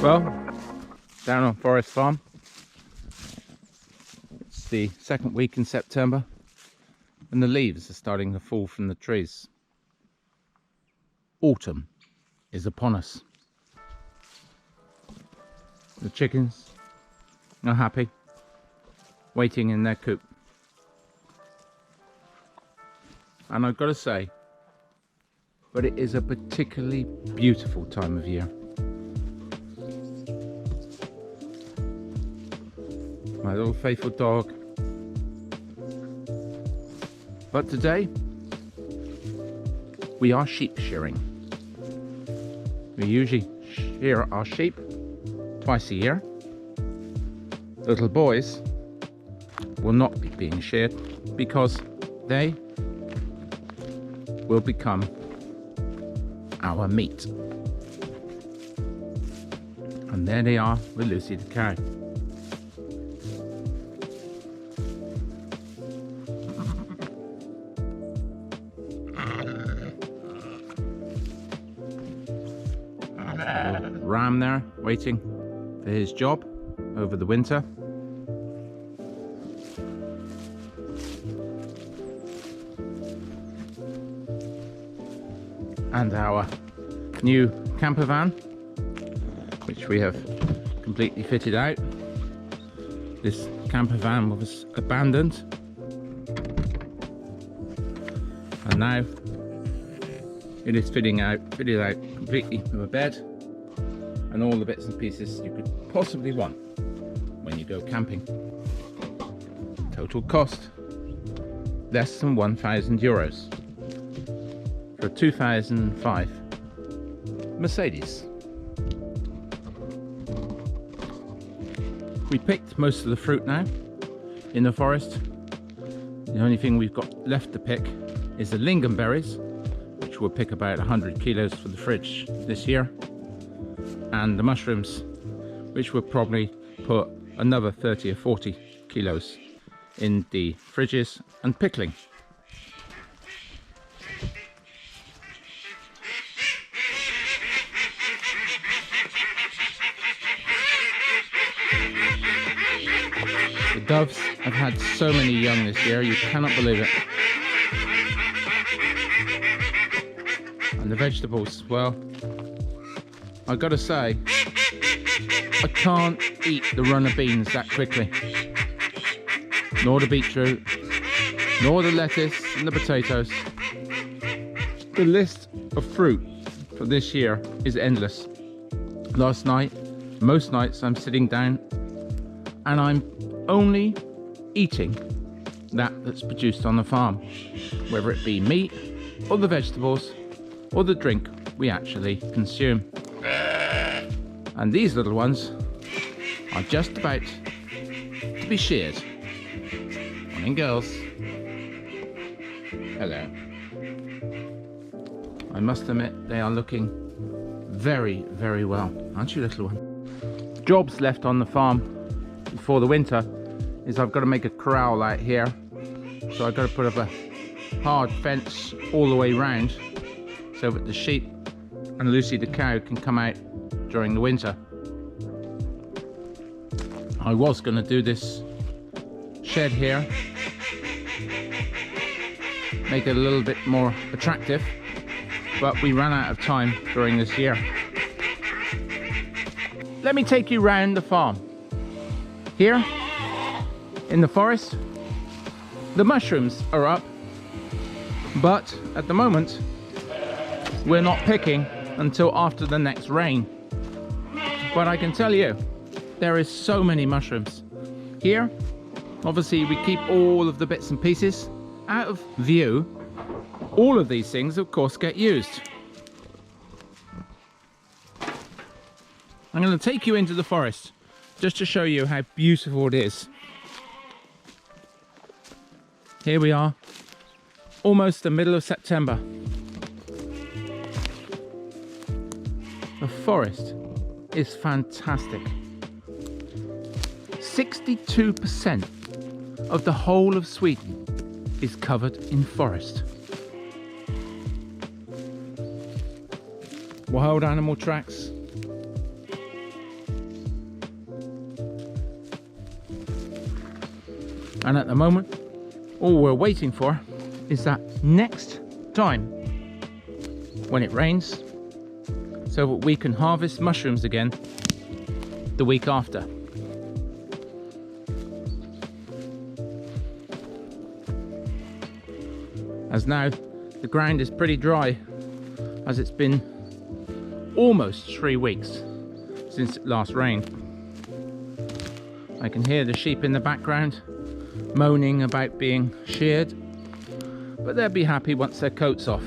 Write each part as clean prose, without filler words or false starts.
Well, down on Forest Farm, it's the second week in September and the leaves are starting to fall from the trees. Autumn is upon us. The chickens are happy, waiting in their coop. And I've got to say, but it is a particularly beautiful time of year. My little faithful dog. But today, we are sheep shearing. We usually shear our sheep twice a year. Little boys will not be being sheared because they will become our meat. And there they are with Lucy the cow. Ram there waiting for his job over the winter. And our new camper van, which we have completely fitted out. This camper van was abandoned, and now it is fitted out completely with a bed and all the bits and pieces you could possibly want when you go camping. Total cost less than €1,000 for a 2005 Mercedes. We picked most of the fruit now in the forest. The only thing we've got left to pick is the lingonberries, which we'll pick about 100 kilos for the fridge this year, and the mushrooms, which will probably put another 30 or 40 kilos in the fridges and pickling. The doves have had so many young this year, you cannot believe it. And the vegetables, well, I gotta say, I can't eat the runner beans that quickly, nor the beetroot, nor the lettuce and the potatoes. The list of fruit for this year is endless. Last night, most nights I'm sitting down and I'm only eating that's produced on the farm, whether it be meat or the vegetables or the drink we actually consume. And these little ones are just about to be sheared. Morning, girls. Hello. I must admit they are looking very, very well, aren't you, little one? Jobs left on the farm before the winter is I've got to make a corral out here, so I've got to put up a hard fence all the way round so that the sheep and Lucy the cow can come out during the winter. I was going to do this shed here, make it a little bit more attractive, but we ran out of time during this year. Let me take you round the farm. Here in the forest, the mushrooms are up, but at the moment we're not picking until after the next rain. But I can tell you, there is so many mushrooms. Here, obviously we keep all of the bits and pieces out of view. All of these things, of course, get used. I'm going to take you into the forest just to show you how beautiful it is. Here we are, almost the middle of September. The forest is fantastic. 62% of the whole of Sweden is covered in forest. Wild animal tracks, And at the moment, all we're waiting for is that next time when it rains, so that we can harvest mushrooms again the week after. As now the ground is pretty dry, as it's been almost 3 weeks since it last rained. I can hear the sheep in the background moaning about being sheared, but they'll be happy once their coat's off.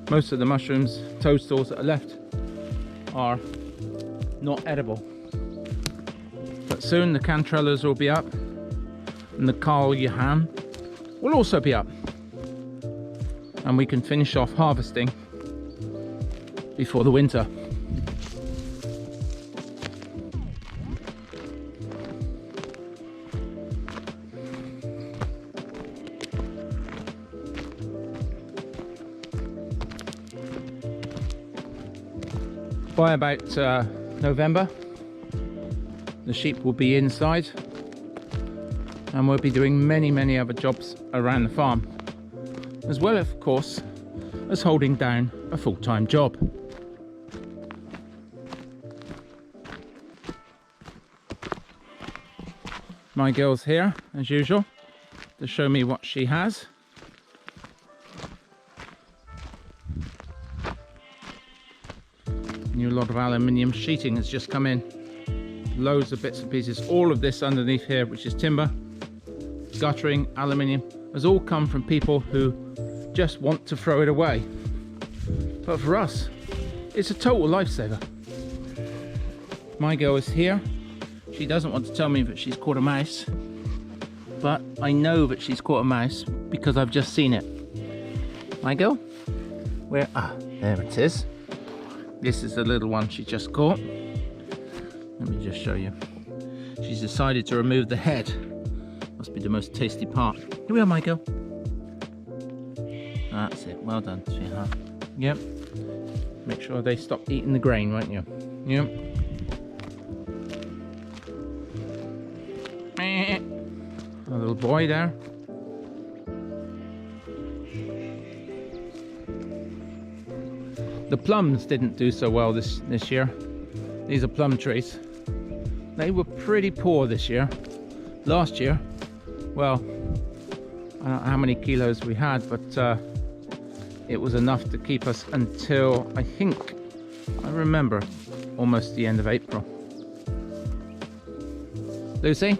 Most of the mushrooms, toadstools that are left are not edible, but soon the cantrellers will be up and the Carl Johan will also be up, and we can finish off harvesting before the winter. By about November, the sheep will be inside, and we'll be doing many other jobs around the farm, as well, of course, as holding down a full-time job. My girl's here, as usual, to show me what she has. New lot of aluminium sheeting has just come in. Loads of bits and pieces. All of this underneath here, which is timber, guttering, aluminium, has all come from people who just want to throw it away. But for us, it's a total lifesaver. My girl is here. She doesn't want to tell me that she's caught a mouse, but I know that she's caught a mouse because I've just seen it. My girl? Where? Ah, there it is. This is the little one she just caught. Let me just show you. She's decided to remove the head. Must be the most tasty part. Here we are, my girl. That's it. Well done, sweetheart. Yep. Make sure they stop eating the grain, won't you? Yep. A little boy there. The plums didn't do so well this year. These are plum trees. They were pretty poor this year. Last year, well, I don't know how many kilos we had, but it was enough to keep us until, I think, I remember, almost the end of April. Lucy?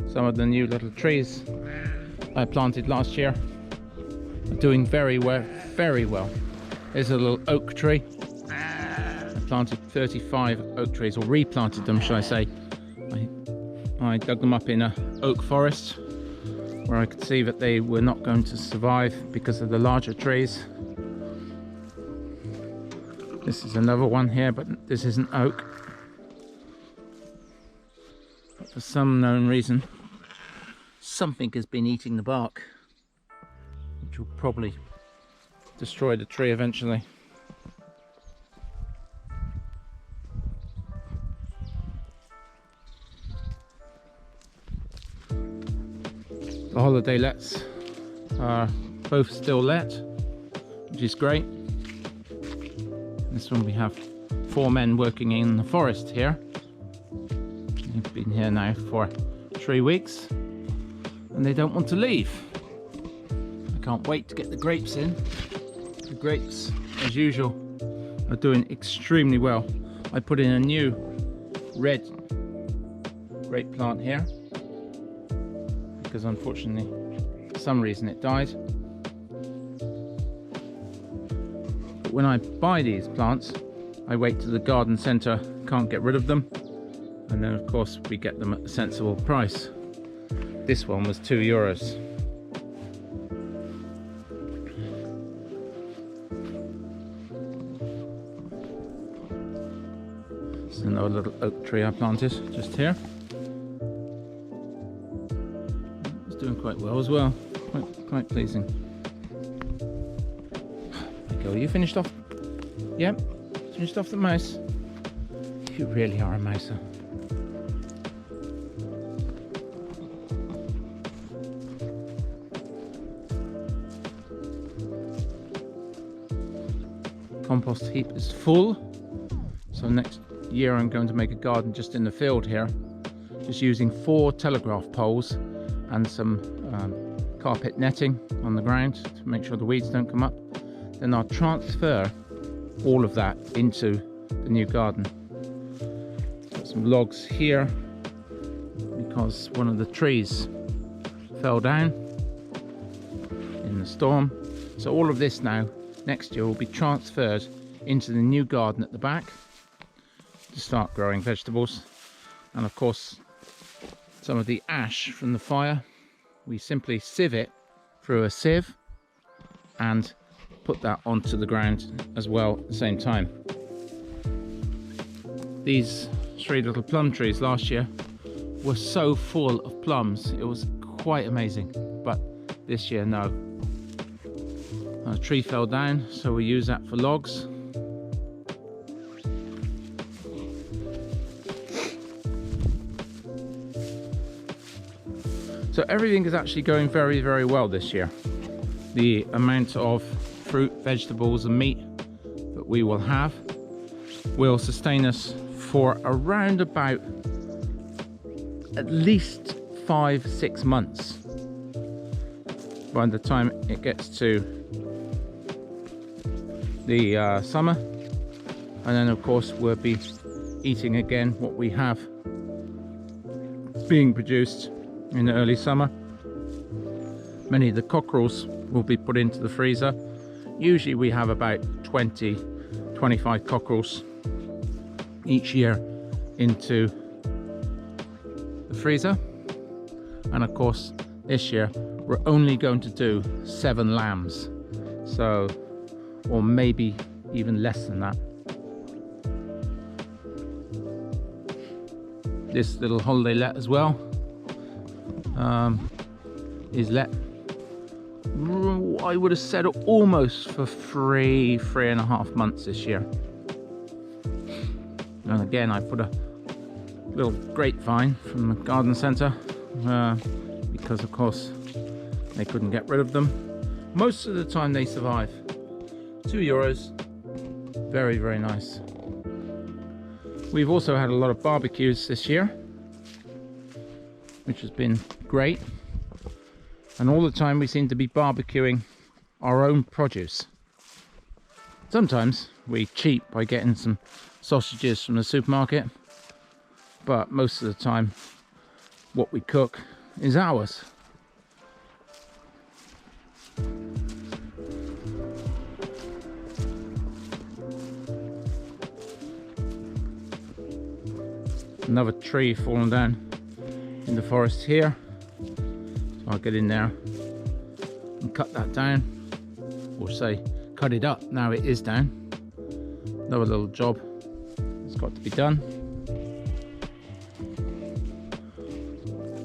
Some of the new little trees I planted last year are doing very well, very well. There's a little oak tree. I planted 35 oak trees, or replanted them, shall I say. I dug them up in a oak forest where I could see that they were not going to survive because of the larger trees. This is another one here, but this isn't oak. But for some known reason, something has been eating the bark, which will probably destroy the tree eventually. The holiday lets are both still let, which is great. This one we have 4 men working in the forest here. They've been here now for 3 weeks and they don't want to leave. I can't wait to get the grapes in. The grapes, as usual, are doing extremely well. I put in a new red grape plant here because unfortunately for some reason it died. But when I buy these plants, I wait till the garden centre can't get rid of them, and then of course we get them at a sensible price. This one was €2. This is another little oak tree I planted just here. It's doing quite well as well. Quite pleasing. There you go. Are you finished off? Yep, finished off the mouse. You really are a mouser. Compost heap is full, so next year I'm going to make a garden just in the field here, just using 4 telegraph poles and some carpet netting on the ground to make sure the weeds don't come up. Then I'll transfer all of that into the new garden. Got some logs here because one of the trees fell down in the storm, so all of this now next year will be transferred into the new garden at the back to start growing vegetables. And of course, some of the ash from the fire, we simply sieve it through a sieve and put that onto the ground as well at the same time. These 3 little plum trees last year were so full of plums, it was quite amazing, but this year no. A tree fell down, so we use that for logs. So everything is actually going very, very well this year. The amount of fruit, vegetables and meat that we will have will sustain us for around about at least 5-6 months by the time it gets to the summer. And then of course we'll be eating again what we have being produced in the early summer. Many of the cockerels will be put into the freezer. Usually we have about 20-25 cockerels each year into the freezer. And of course this year we're only going to do 7 lambs, so, or maybe even less than that. This little holiday let as well is let, I would have said, almost for 3.5 months this year. And again, I put a little grapevine from the garden centre because of course they couldn't get rid of them. Most of the time they survive. €2, very, very nice. We've also had a lot of barbecues this year, which has been great. And all the time we seem to be barbecuing our own produce. Sometimes we cheat by getting some sausages from the supermarket, but most of the time what we cook is ours. Another tree fallen down in the forest here, so I'll get in there and cut that down, or say cut it up. Now it is down. Another little job that's got to be done.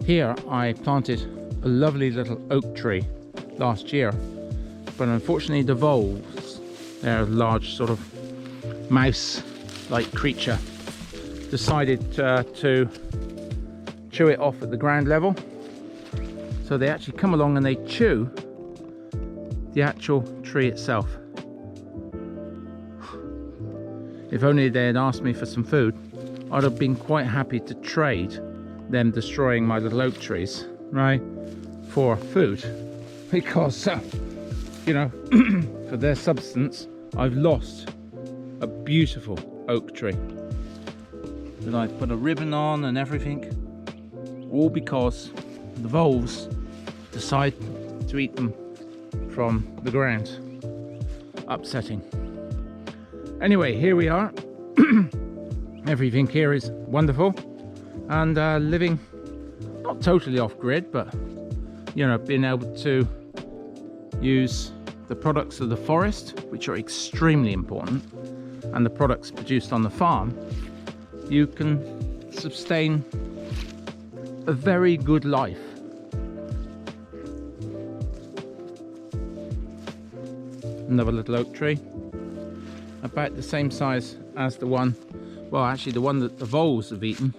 Here I planted a lovely little oak tree last year, but unfortunately the voles, they're a large sort of mouse-like creature, decided to chew it off at the ground level. So they actually come along and they chew the actual tree itself. If only they had asked me for some food, I'd have been quite happy to trade them destroying my little oak trees, right, for food, because you know, for their substance I've lost a beautiful oak tree that I've put a ribbon on and everything, all because the voles decide to eat them from the ground. Upsetting. Anyway, here we are. Everything here is wonderful, and living not totally off grid, but you know, being able to use the products of the forest, which are extremely important, and the products produced on the farm, you can sustain a very good life. Another little oak tree. about the same size as the one, well actually the one that the voles have eaten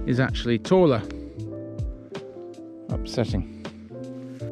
is actually taller. Upsetting.